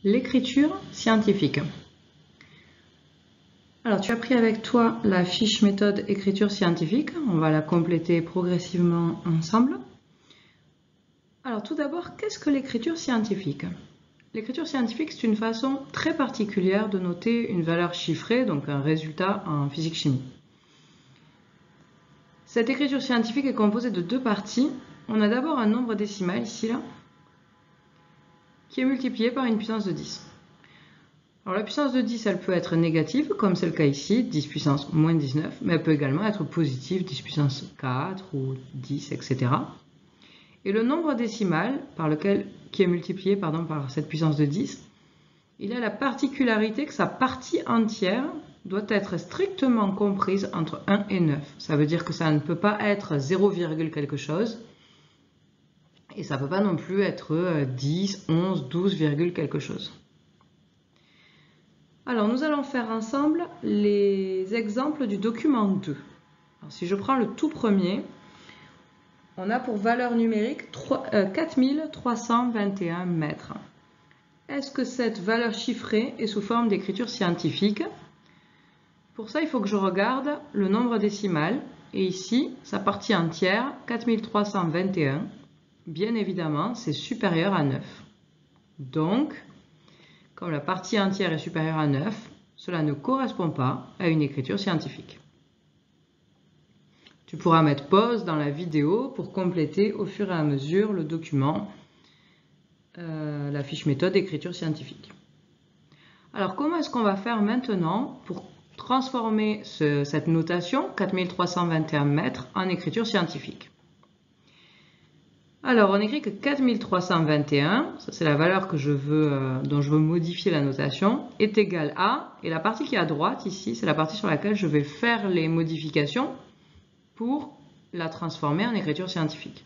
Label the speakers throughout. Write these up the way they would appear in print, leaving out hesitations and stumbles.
Speaker 1: L'écriture scientifique. Alors, tu as pris avec toi la fiche méthode écriture scientifique. On va la compléter progressivement ensemble. Alors, tout d'abord, qu'est-ce que l'écriture scientifique? L'écriture scientifique, c'est une façon très particulière de noter une valeur chiffrée, donc un résultat en physique-chimie. Cette écriture scientifique est composée de deux parties. On a d'abord un nombre décimal, ici, là, qui est multiplié par une puissance de 10. Alors la puissance de 10, elle peut être négative, comme c'est le cas ici, 10 puissance moins 19, mais elle peut également être positive, 10 puissance 4 ou 10, etc. Et le nombre décimal qui est multiplié par cette puissance de 10, il a la particularité que sa partie entière doit être strictement comprise entre 1 et 9. Ça veut dire que ça ne peut pas être 0, quelque chose, et ça ne peut pas non plus être 10, 11, 12, quelque chose. Alors, nous allons faire ensemble les exemples du document 2. Alors, si je prends le tout premier, on a pour valeur numérique 4321 mètres. Est-ce que cette valeur chiffrée est sous forme d'écriture scientifique? Pour ça, il faut que je regarde le nombre décimal. Et ici, sa partie entière, 4321, bien évidemment, c'est supérieur à 9. Donc, comme la partie entière est supérieure à 9, cela ne correspond pas à une écriture scientifique. Tu pourras mettre pause dans la vidéo pour compléter au fur et à mesure le document, la fiche méthode d'écriture scientifique. Alors, comment est-ce qu'on va faire maintenant pour transformer cette notation, 4321 mètres, en écriture scientifique? Alors, on écrit que 4321, ça c'est la valeur que dont je veux modifier la notation, est égale à, et la partie qui est à droite ici, c'est la partie sur laquelle je vais faire les modifications pour la transformer en écriture scientifique.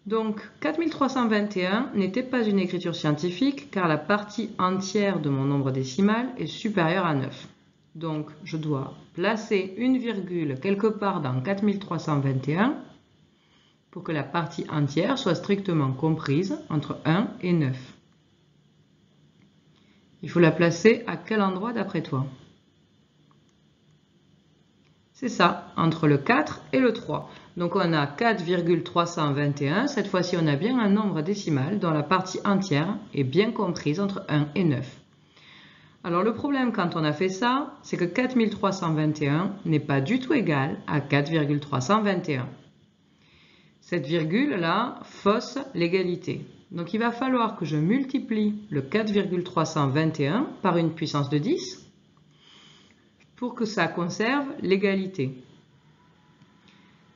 Speaker 1: Donc, 4321 n'était pas une écriture scientifique car la partie entière de mon nombre décimal est supérieure à 9. Donc, je dois placer une virgule quelque part dans 4321 pour que la partie entière soit strictement comprise entre 1 et 9. Il faut la placer à quel endroit d'après toi? C'est ça, entre le 4 et le 3. Donc on a 4,321. Cette fois-ci, on a bien un nombre décimal dont la partie entière est bien comprise entre 1 et 9. Alors le problème quand on a fait ça, c'est que 4321 n'est pas du tout égal à 4,321. Cette virgule-là fausse l'égalité. Donc il va falloir que je multiplie le 4,321 par une puissance de 10 pour que ça conserve l'égalité.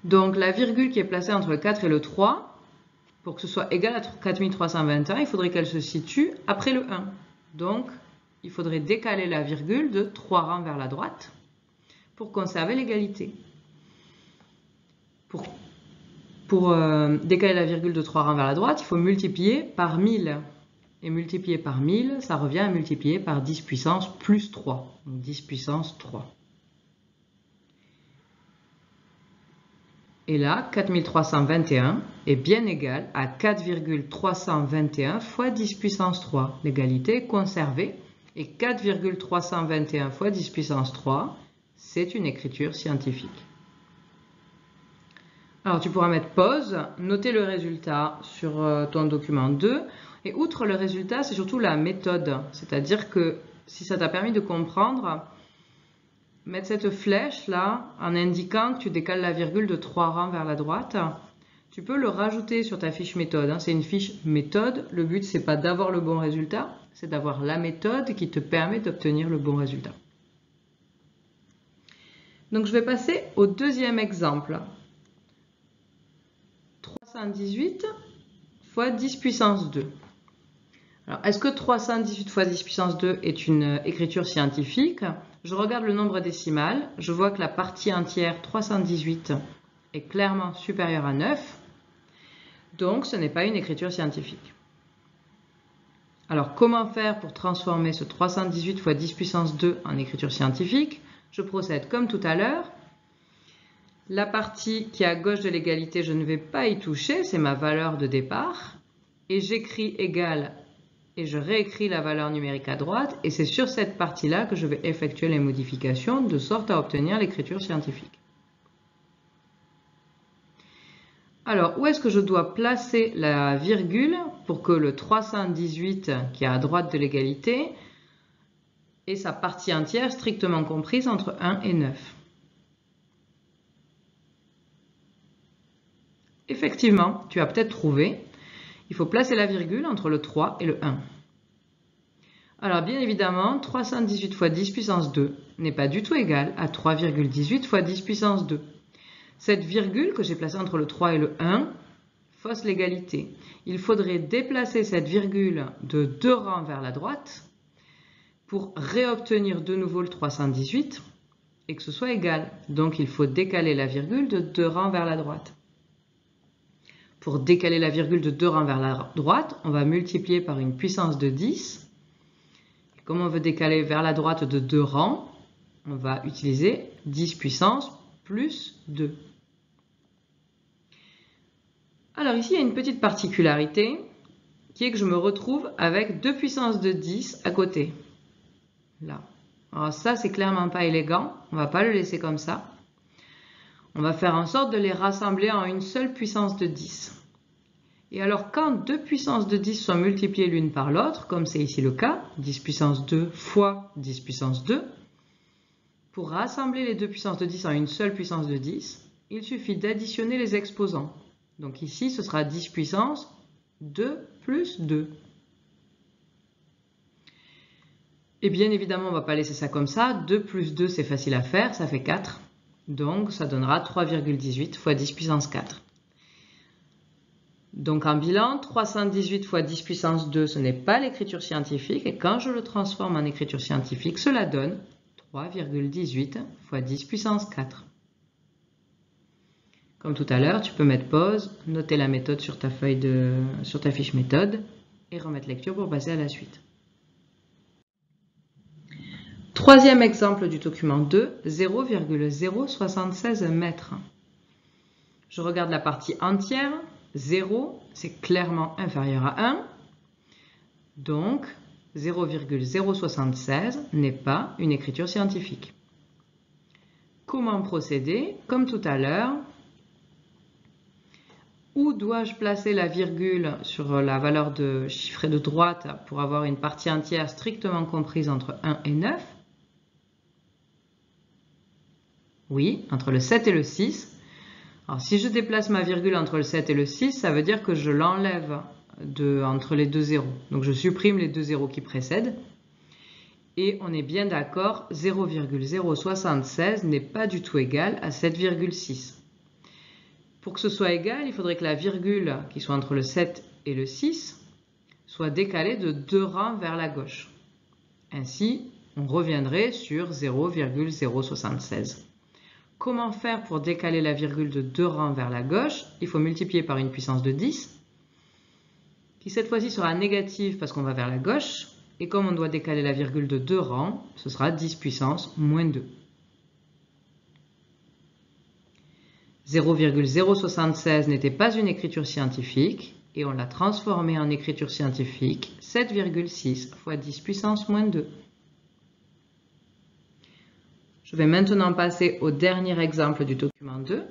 Speaker 1: Donc la virgule qui est placée entre le 4 et le 3, pour que ce soit égal à 4321, il faudrait qu'elle se situe après le 1. Donc il faudrait décaler la virgule de 3 rangs vers la droite pour conserver l'égalité. Pour décaler la virgule de 3 rangs vers la droite, il faut multiplier par 1000. Et multiplier par 1000, ça revient à multiplier par 10 puissance plus 3. Donc 10 puissance 3. Et là, 4321 est bien égal à 4,321 fois 10 puissance 3. L'égalité est conservée. Et 4,321 fois 10 puissance 3, c'est une écriture scientifique. Alors tu pourras mettre pause, noter le résultat sur ton document 2. Et outre le résultat, c'est surtout la méthode. C'est-à-dire que si ça t'a permis de comprendre, mettre cette flèche là en indiquant que tu décales la virgule de 3 rangs vers la droite, tu peux le rajouter sur ta fiche méthode. C'est une fiche méthode. Le but, c'est pas d'avoir le bon résultat, c'est d'avoir la méthode qui te permet d'obtenir le bon résultat. Donc je vais passer au deuxième exemple. 318 fois 10 puissance 2. Alors, est-ce que 318 fois 10 puissance 2 est une écriture scientifique? Je regarde le nombre décimal, je vois que la partie entière 318 est clairement supérieure à 9, donc ce n'est pas une écriture scientifique. Alors, comment faire pour transformer ce 318 fois 10 puissance 2 en écriture scientifique? Je procède comme tout à l'heure. La partie qui est à gauche de l'égalité, je ne vais pas y toucher, c'est ma valeur de départ. Et j'écris égal et je réécris la valeur numérique à droite, et c'est sur cette partie-là que je vais effectuer les modifications de sorte à obtenir l'écriture scientifique. Alors, où est-ce que je dois placer la virgule pour que le 318 qui est à droite de l'égalité ait sa partie entière strictement comprise entre 1 et 9? Effectivement, tu as peut-être trouvé, il faut placer la virgule entre le 3 et le 1. Alors bien évidemment, 318 fois 10 puissance 2 n'est pas du tout égal à 3,18 fois 10 puissance 2. Cette virgule que j'ai placée entre le 3 et le 1 fausse l'égalité. Il faudrait déplacer cette virgule de 2 rangs vers la droite pour réobtenir de nouveau le 318 et que ce soit égal. Donc il faut décaler la virgule de 2 rangs vers la droite. Pour décaler la virgule de 2 rangs vers la droite, on va multiplier par une puissance de 10. Et comme on veut décaler vers la droite de 2 rangs, on va utiliser 10 puissance plus 2. Alors ici, il y a une petite particularité qui est que je me retrouve avec 2 puissance de 10 à côté. Là. Alors ça, c'est clairement pas élégant. On ne va pas le laisser comme ça. On va faire en sorte de les rassembler en une seule puissance de 10. Et alors, quand 2 puissances de 10 sont multipliées l'une par l'autre, comme c'est ici le cas, 10 puissance 2 fois 10 puissance 2, pour rassembler les 2 puissances de 10 en une seule puissance de 10, il suffit d'additionner les exposants. Donc ici, ce sera 10 puissance 2 plus 2. Et bien évidemment, on ne va pas laisser ça comme ça. 2 plus 2, c'est facile à faire, ça fait 4. Donc, ça donnera 3,18 fois 10 puissance 4. Donc, en bilan, 318 fois 10 puissance 2, ce n'est pas l'écriture scientifique. Et quand je le transforme en écriture scientifique, cela donne 3,18 fois 10 puissance 4. Comme tout à l'heure, tu peux mettre pause, noter la méthode sur ta fiche méthode et remettre lecture pour passer à la suite. Troisième exemple du document 2, 0,076 mètres. Je regarde la partie entière. 0, c'est clairement inférieur à 1. Donc, 0,076 n'est pas une écriture scientifique. Comment procéder? Comme tout à l'heure, où dois-je placer la virgule sur la valeur de chiffrée de droite pour avoir une partie entière strictement comprise entre 1 et 9? Oui, entre le 7 et le 6. Alors, si je déplace ma virgule entre le 7 et le 6, ça veut dire que je l'enlève entre les deux zéros. Donc, je supprime les deux zéros qui précèdent. Et on est bien d'accord, 0,076 n'est pas du tout égal à 7,6. Pour que ce soit égal, il faudrait que la virgule qui soit entre le 7 et le 6 soit décalée de 2 rangs vers la gauche. Ainsi, on reviendrait sur 0,076. Comment faire pour décaler la virgule de 2 rangs vers la gauche? Il faut multiplier par une puissance de 10, qui cette fois-ci sera négative parce qu'on va vers la gauche. Et comme on doit décaler la virgule de 2 rangs, ce sera 10 puissance moins 2. 0,076 n'était pas une écriture scientifique et on l'a transformée en écriture scientifique 7,6 fois 10 puissance moins 2. Je vais maintenant passer au dernier exemple du document 2.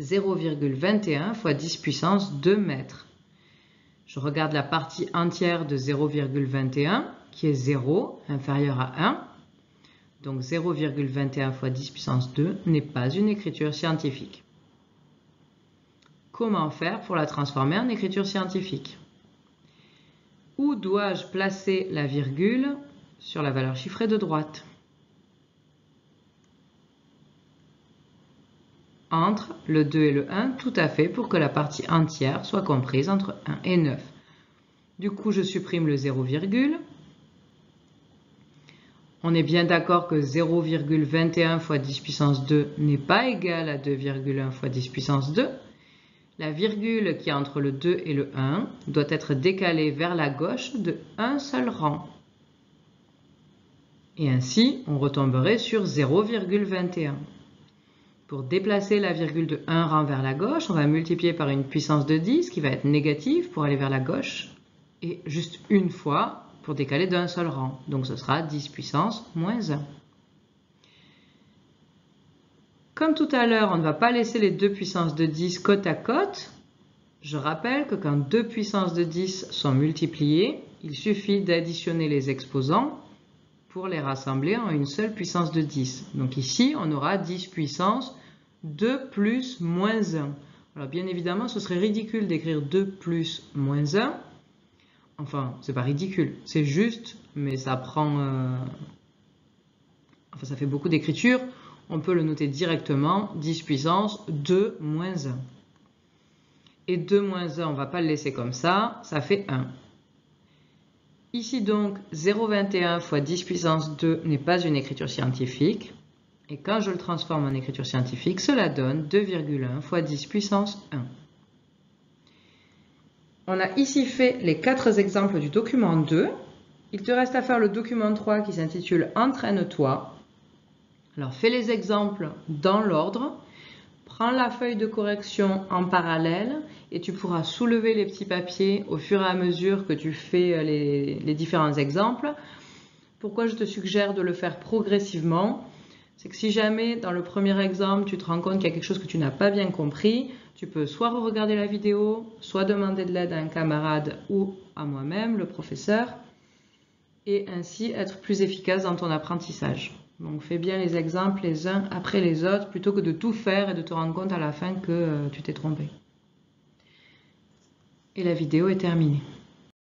Speaker 1: 0,21 fois 10 puissance 2 mètres. Je regarde la partie entière de 0,21 qui est 0, inférieur à 1. Donc 0,21 fois 10 puissance 2 n'est pas une écriture scientifique. Comment faire pour la transformer en écriture scientifique? Où dois-je placer la virgule sur la valeur chiffrée de droite? Entre le 2 et le 1, tout à fait, pour que la partie entière soit comprise entre 1 et 9. Du coup, je supprime le 0, on est bien d'accord que 0,21 fois 10 puissance 2 n'est pas égal à 2,1 fois 10 puissance 2. La virgule qui est entre le 2 et le 1 doit être décalée vers la gauche de un seul rang. Et ainsi, on retomberait sur 0,21. Pour déplacer la virgule de 1 rang vers la gauche, on va multiplier par une puissance de 10 qui va être négative pour aller vers la gauche. et juste une fois pour décaler d'un seul rang. Donc ce sera 10 puissance moins 1. Comme tout à l'heure, on ne va pas laisser les 2 puissances de 10 côte à côte. Je rappelle que quand 2 puissances de 10 sont multipliées, il suffit d'additionner les exposants pour les rassembler en une seule puissance de 10. Donc ici, on aura 10 puissance 2 plus moins 1. Alors bien évidemment, ce serait ridicule d'écrire 2 plus moins 1. Enfin, c'est pas ridicule, c'est juste, mais ça prend... Enfin, ça fait beaucoup d'écriture. On peut le noter directement, 10 puissance 2 moins 1. Et 2 moins 1, on ne va pas le laisser comme ça fait 1. Ici donc, 0,21 fois 10 puissance 2 n'est pas une écriture scientifique. Et quand je le transforme en écriture scientifique, cela donne 2,1 fois 10 puissance 1. On a ici fait les 4 exemples du document 2. Il te reste à faire le document 3 qui s'intitule « Entraîne-toi ». Alors fais les exemples dans l'ordre. Prends la feuille de correction en parallèle et tu pourras soulever les petits papiers au fur et à mesure que tu fais les différents exemples. Pourquoi je te suggère de le faire progressivement? C'est que si jamais dans le premier exemple tu te rends compte qu'il y a quelque chose que tu n'as pas bien compris, tu peux soit re-regarder la vidéo, soit demander de l'aide à un camarade ou à moi-même, le professeur, et ainsi être plus efficace dans ton apprentissage. Donc fais bien les exemples les uns après les autres plutôt que de tout faire et de te rendre compte à la fin que tu t'es trompé. Et la vidéo est terminée.